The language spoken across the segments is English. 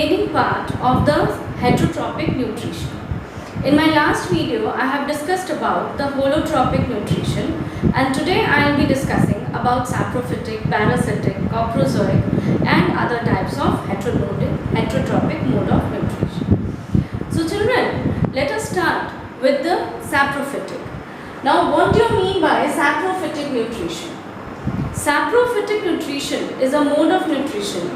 remaining part of the heterotrophic nutrition. In my last video, I have discussed about the holotropic nutrition, and today I will be discussing about saprophytic, parasitic, coprozoic and other types of heterotrophic mode of nutrition. So children, let us start with the saprophytic. Now what do you mean by saprophytic nutrition? Saprophytic nutrition is a mode of nutrition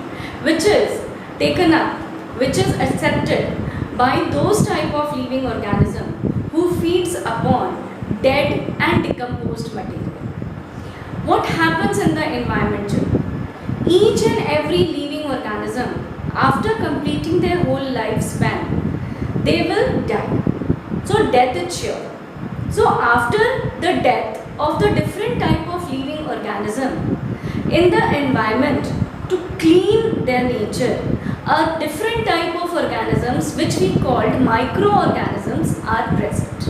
which is taken up, which is accepted by those type of living organism who feeds upon dead and decomposed material. What happens in the environment, children? Each and every living organism, after completing their whole lifespan, they will die. So death is sure. So after the death of the different type of living organism in the environment, to clean their nature, a different type of organisms which we called microorganisms are present.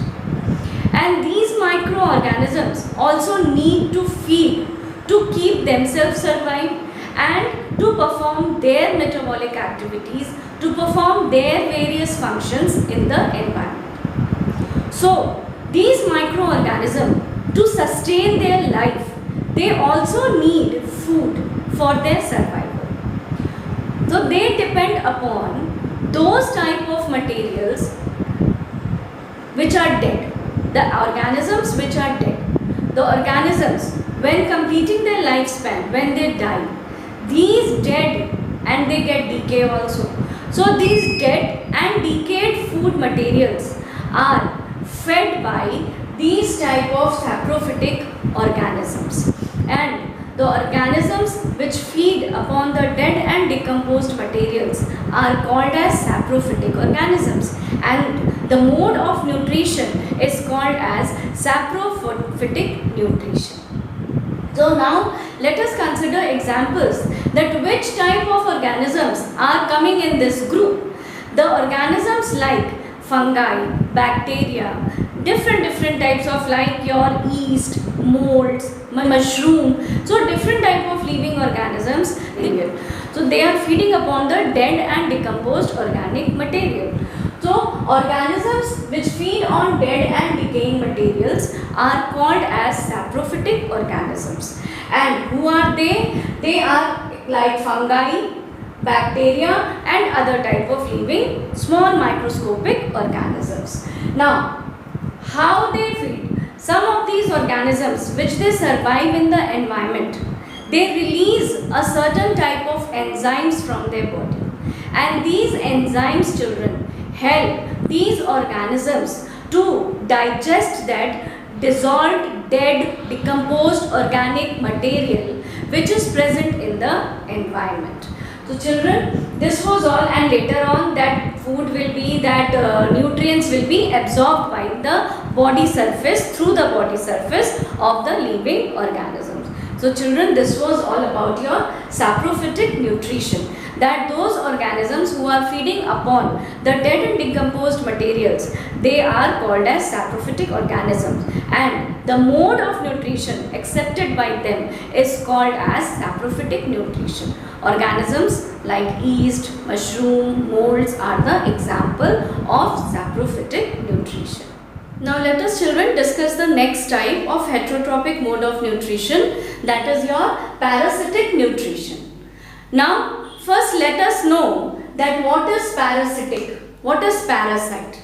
And these microorganisms also need to feed to keep themselves survive and to perform their metabolic activities, to perform their various functions in the environment. So these microorganisms, to sustain their life, they also need food for their survival. So they depend upon those type of materials which are dead, the organisms which are dead. The organisms, when completing their lifespan, when they die, these dead and they get decay also. So these dead and decayed food materials are fed by these type of saprophytic organisms, and the organisms which feed upon the dead and decomposed materials are called as saprophytic organisms, and the mode of nutrition is called as saprophytic nutrition. So now let us consider examples that which type of organisms are coming in this group. The organisms like fungi, bacteria, different types of like your yeast, molds, mushroom. So different type of living organisms. So they are feeding upon the dead and decomposed organic material. So organisms which feed on dead and decaying materials are called as saprophytic organisms. And who are they? They are like fungi, bacteria and other type of living small microscopic organisms. Now how they feed? Some of these organisms which they survive in the environment, they release a certain type of enzymes from their body, and these enzymes, children, help these organisms to digest that dissolved, dead, decomposed organic material which is present in the environment. So children, this was all, and later on that food will be, that nutrients will be absorbed by the body surface, through the body surface of the living organisms. So children, this was all about your saprophytic nutrition, that those organisms who are feeding upon the dead and decomposed materials, they are called as saprophytic organisms, and the mode of nutrition accepted by them is called as saprophytic nutrition. Organisms like yeast, mushroom, molds are the example of saprophytic nutrition. Now let us, children, discuss the next type of heterotrophic mode of nutrition, that is your parasitic nutrition. Now first let us know that what is parasitic, what is parasite.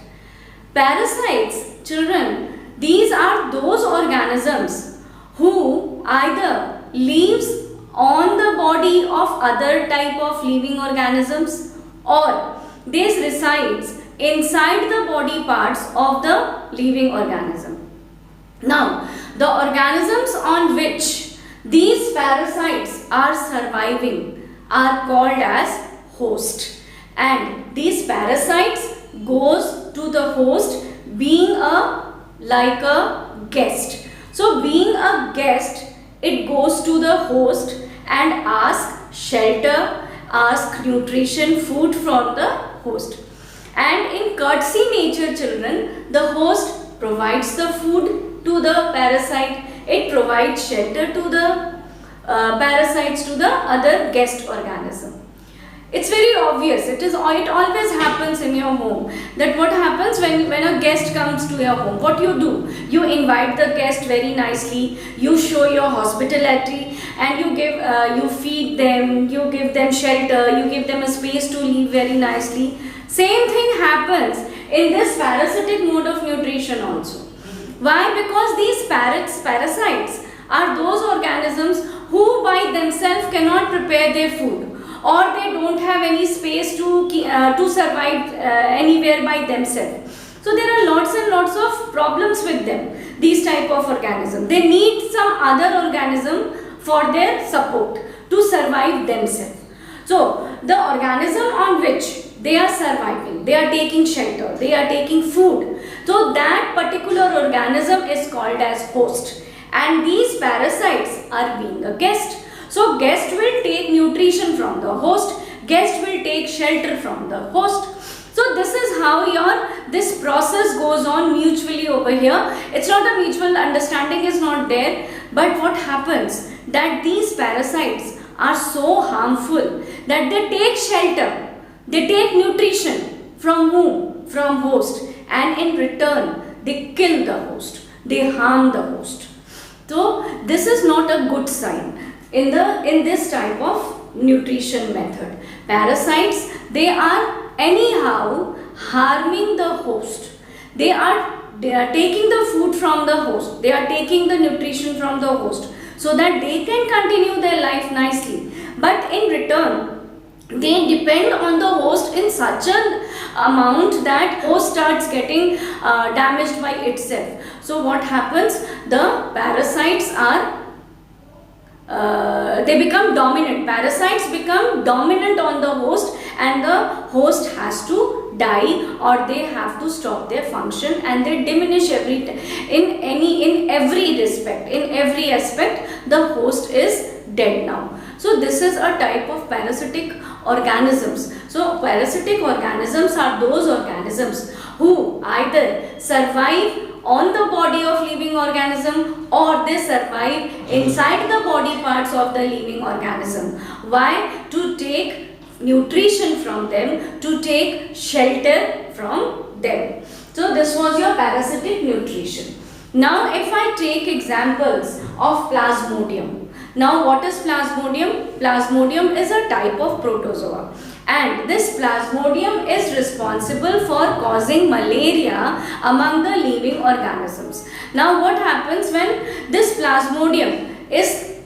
Parasites, children, these are those organisms who either lives on the body of other type of living organisms, or this resides inside the body parts of the living organism. Now the organisms on which these parasites are surviving are called as host, and these parasites goes to the host being like a guest. So being a guest, it goes to the host and ask shelter, ask nutrition, food from the host. And in courtesy nature, children, the host provides the food to the parasite, it provides shelter to the parasites, to the other guest organism. It's very obvious. It always happens in your home. That what happens when a guest comes to your home? What you do? You invite the guest very nicely. You show your hospitality, and you feed them. You give them shelter. You give them a space to live very nicely. Same thing happens in this parasitic mode of nutrition also. Why? Because these parasites are those organisms who by themselves cannot prepare their food, or they don't have any space to survive anywhere by themselves. So there are lots and lots of problems with them, these type of organisms. They need some other organism for their support to survive themselves. So the organism on which they are surviving, they are taking shelter, they are taking food, so that particular organism is called as host, and these parasites are being a guest. So guest will take nutrition from the host, guest will take shelter from the host. So this is how this process goes on mutually over here. It's not a mutual understanding is not there, but what happens that these parasites are so harmful that they take shelter, they take nutrition from whom? From host, and in return they kill the host, they harm the host. So this is not a good sign in this type of nutrition method. Parasites, they are anyhow harming the host. They are taking the food from the host. They are taking the nutrition from the host so that they can continue their life nicely. But in return, they depend on the host in such an amount that host starts getting damaged by itself. So what happens? The parasites are they become dominant. Parasites become dominant on the host, and the host has to die, or they have to stop their function, and they diminish in every respect. In every aspect, the host is dead now. So this is a type of parasitic organisms. So parasitic organisms are those organisms who either survive on the body of living organism, or they survive inside the body parts of the living organism. Why? To take nutrition from them, to take shelter from them. So this was your parasitic nutrition. Now if I take examples of Plasmodium. Now what is Plasmodium? Plasmodium is a type of protozoa, and this Plasmodium is responsible for causing malaria among the living organisms. Now what happens when this Plasmodium is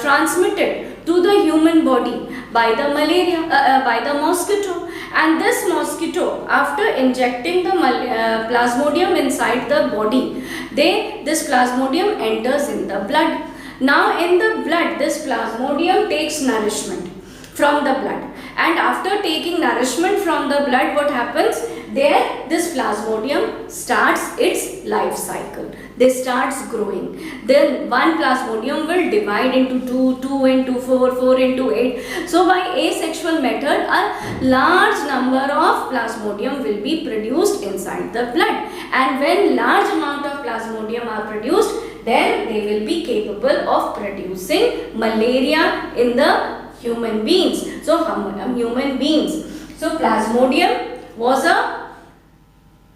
transmitted to the human body by the by the mosquito, and this mosquito, after injecting the Plasmodium inside the body, this Plasmodium enters in the blood. Now in the blood, this Plasmodium takes nourishment from the blood, and after taking nourishment from the blood, what happens? This Plasmodium starts its life cycle. This starts growing. Then one Plasmodium will divide into 2, 2 into 4, 4 into 8. So by asexual method, a large number of Plasmodium will be produced inside the blood, and when large amount of Plasmodium are produced, then they will be capable of producing malaria in the human beings. So human beings. So Plasmodium was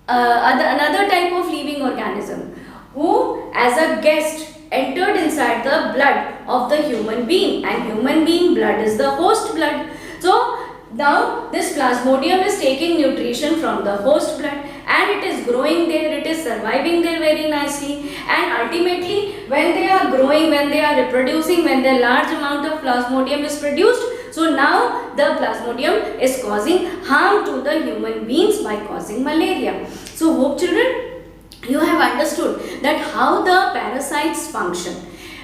another type of living organism who as a guest entered inside the blood of the human being, and human being blood is the host blood. So now this Plasmodium is taking nutrition from the host blood, and it is growing there, it is surviving there very nicely, and ultimately when they are growing, when they are reproducing, when the large amount of Plasmodium is produced, so now the Plasmodium is causing harm to the human beings by causing malaria. So hope children, you have understood that how the parasites function.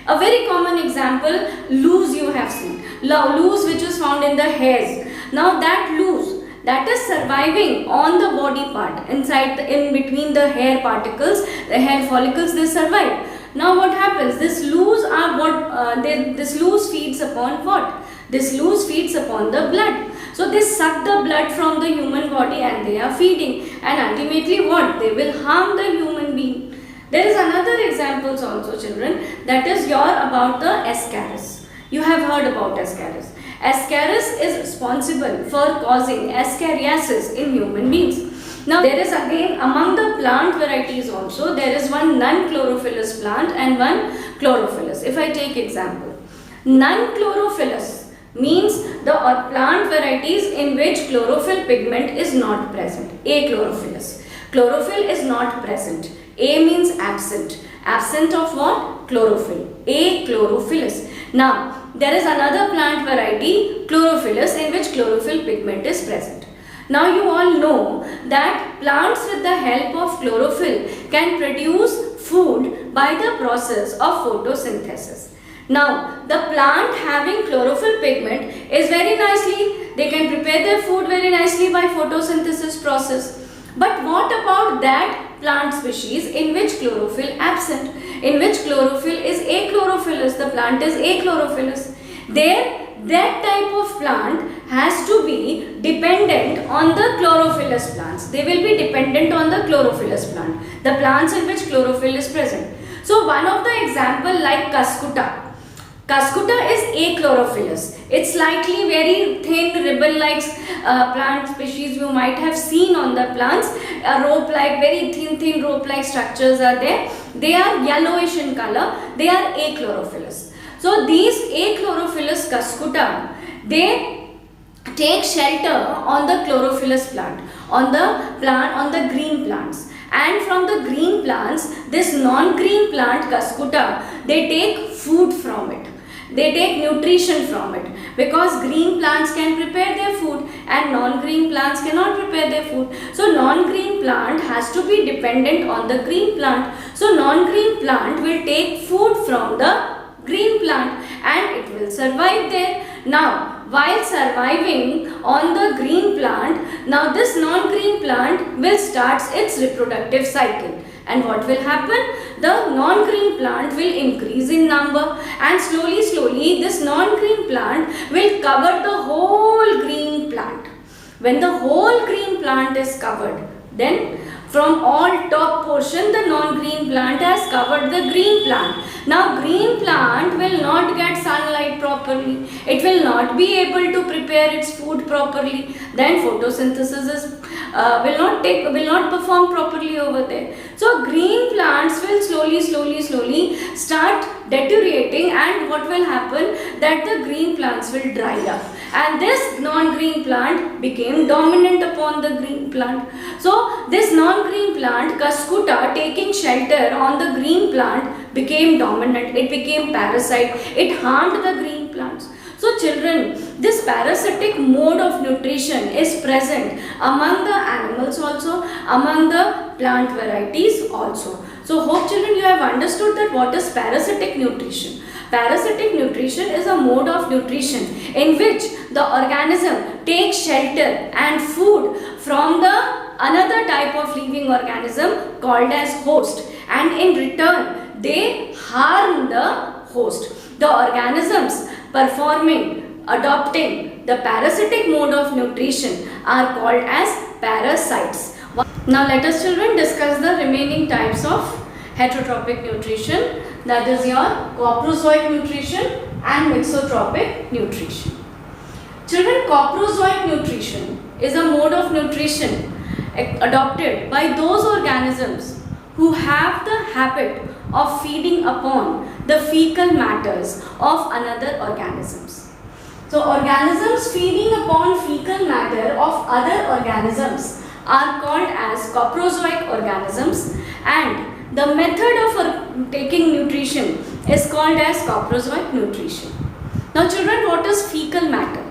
A very common example, loose you have seen. Loose which is found in the hairs. Now that loose, that is surviving on the body part, in between the hair particles, the hair follicles, they survive. Now what happens? This loose this loose feeds upon what? This loose feeds upon the blood. So they suck the blood from the human body and they are feeding, and ultimately what? They will harm the human being. There is another examples also children, that is about the Ascaris. You have heard about Ascaris. Ascaris is responsible for causing ascariasis in human beings. Now there is again among the plant varieties also, there is one non-chlorophyllous plant and one chlorophyllous. If I take example, non-chlorophyllous means the plant varieties in which chlorophyll pigment is not present. Achlorophyllous. Chlorophyll is not present. A means absent. Absent of what? Chlorophyll. Achlorophyllous. Now there is another plant variety, chlorophyllous, in which chlorophyll pigment is present. Now you all know that plants with the help of chlorophyll can produce food by the process of photosynthesis. Now the plant having chlorophyll pigment is very nicely, they can prepare their food very nicely by photosynthesis process. But what about that plant species in which chlorophyll absent, in which chlorophyll is achlorophyllous, the plant is achlorophyllous. There that type of plant has to be dependent on the chlorophyllous plants. They will be dependent on the chlorophyllous plant, the plants in which chlorophyll is present. So one of the example like Cuscuta. Cuscuta is achlorophyllous. It's slightly very thin ribble-like plant species you might have seen on the plants. A rope-like, very thin rope-like structures are there. They are yellowish in color. They are achlorophyllous. So these achlorophyllous Cuscuta, they take shelter on the chlorophyllous plant, on the green plants. And from the green plants, this non-green plant Cuscuta, they take food from it. They take nutrition from it, because green plants can prepare their food and non-green plants cannot prepare their food. So non-green plant has to be dependent on the green plant. So non-green plant will take food from the green plant and it will survive there. Now while surviving on the green plant, now this non-green plant will start its reproductive cycle. And what will happen? The non-green plant will increase in number, and slowly this non-green plant will cover the whole green plant. When the whole green plant is covered, then from all top portion the non-green plant has covered the green plant. Now green plant will not get sunlight properly. It will not be able to prepare its food properly. Then photosynthesis will not perform properly over there. So green plants will slowly start deteriorating, and what will happen, that the green plants will dry up, and this non-green plant became dominant upon the green plant. So this non-green plant Cuscuta, taking shelter on the green plant, became dominant. It became parasite. It harmed the green plants. So children, this parasitic mode of nutrition is present among the animals also, among the plant varieties also. So hope children you have understood that what is parasitic nutrition. Parasitic nutrition is a mode of nutrition in which the organism takes shelter and food from the another type of living organism called as host, and in return they harm the host. The organisms adopting the parasitic mode of nutrition are called as parasites. Now let us children discuss the remaining types of heterotrophic nutrition, that is your coprozoic nutrition and mixotropic nutrition. Children, coprozoic nutrition is a mode of nutrition adopted by those organisms who have the habit of feeding upon the fecal matters of another organisms. So organisms feeding upon fecal matter of other organisms are called as coprozoic organisms, and the method of taking nutrition is called as coprozoic nutrition. Now children, what is fecal matter?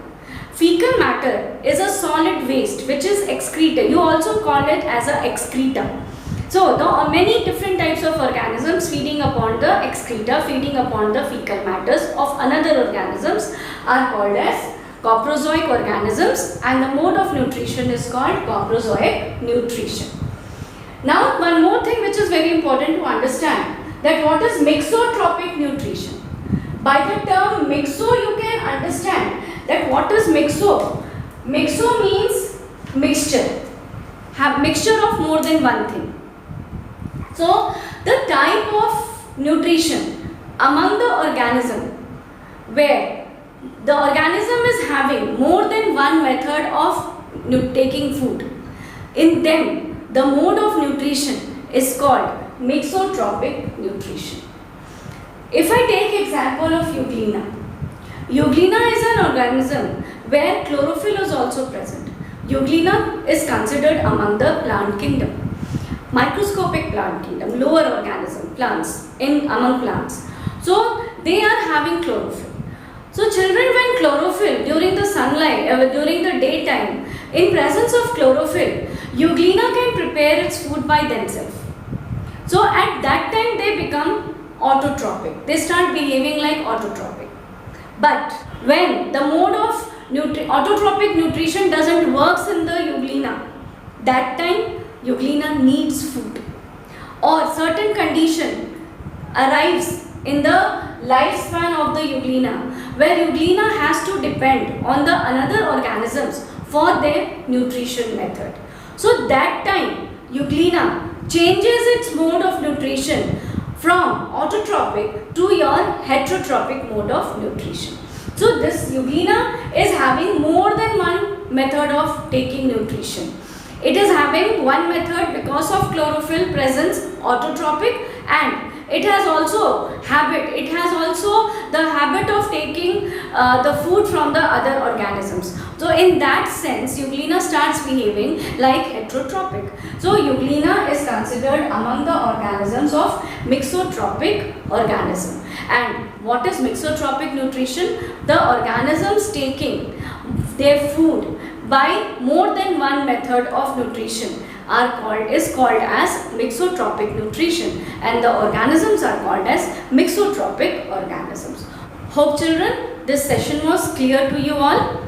Fecal matter is a solid waste which is excreta. You also call it as a excreta. So there are many different types of organisms feeding upon the excreta, feeding upon the fecal matters of another organisms are called as coprozoic organisms, and the mode of nutrition is called coprozoic nutrition. Now one more thing which is very important to understand, that what is mixotropic nutrition. By the term mixo you can understand that what is mixo. Mixo means mixture, have mixture of more than one thing. So the type of nutrition among the organism where the organism is having more than one method of taking food. In them, the mode of nutrition is called mixotropic nutrition. If I take example of Euglena, Euglena is an organism where chlorophyll is also present. Euglena is considered among the plant kingdom, microscopic plant kingdom, lower organism, plants, among plants. So they are having chlorophyll. So children, when chlorophyll during the sunlight, during the daytime, in presence of chlorophyll, Euglena can prepare its food by themselves. So at that time they become autotropic. They start behaving like autotropic. But when the mode of autotropic nutrition doesn't works in the Euglena, that time Euglena needs food, or certain condition arrives in the lifespan of the Euglena, where Euglena has to depend on the another organisms for their nutrition method. So that time Euglena changes its mode of nutrition from autotropic to your heterotropic mode of nutrition. So this Euglena is having more than one method of taking nutrition. It is having one method because of chlorophyll presence, autotropic, and it has also the habit of taking the food from the other organisms. So in that sense, Euglena starts behaving like heterotropic. So Euglena is considered among the organisms of mixotropic organism. And what is mixotropic nutrition? The organisms taking their food by more than one method of nutrition is called as mixotropic nutrition, and the organisms are called as mixotropic organisms. Hope children, this session was clear to you all.